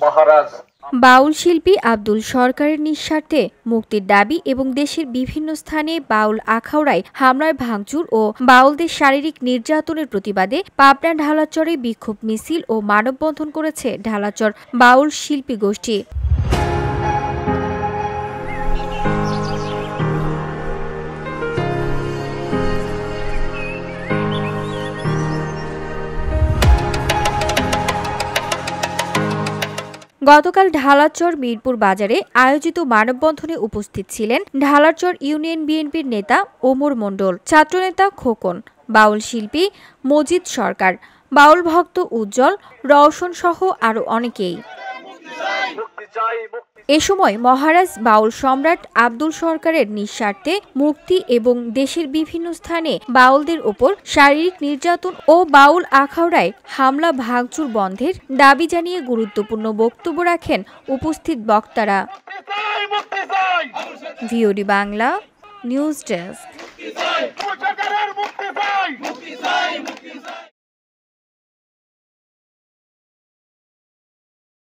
মহারাজ। বাউল শিল্পী আব্দুল সরকারের নিঃস্বার্থে মুক্তির দাবি এবং দেশের বিভিন্ন স্থানে বাউল আখাউড়ায় হামলার ভাঙচুর ও বাউলদের শারীরিক নির্যাতনের প্রতিবাদে পাবনা ঢালাচরে বিক্ষোভ মিছিল ও মানববন্ধন করেছে ঢালাচর বাউল শিল্পী গোষ্ঠী। গতকাল ঢালারচর মিরপুর বাজারে আয়োজিত মানববন্ধনে উপস্থিত ছিলেন ঢালারচর ইউনিয়ন বিএনপির নেতা ওমর মণ্ডল, ছাত্রনেতা খোকন, বাউল শিল্পী মজিদ সরকার, বাউল ভক্ত উজ্জ্বল, রওশন সহ আরও অনেকেই। এ সময় মহারাজ বাউল সম্রাট আব্দুল সরকারের নিঃস্বার্থে মুক্তি এবং দেশের বিভিন্ন স্থানে বাউলদের ওপর শারীরিক নির্যাতন ও বাউল আখাউড়ায় হামলা ভাঙচুর বন্ধের দাবি জানিয়ে গুরুত্বপূর্ণ বক্তব্য রাখেন উপস্থিত বক্তারা। VOD Bangla news desk.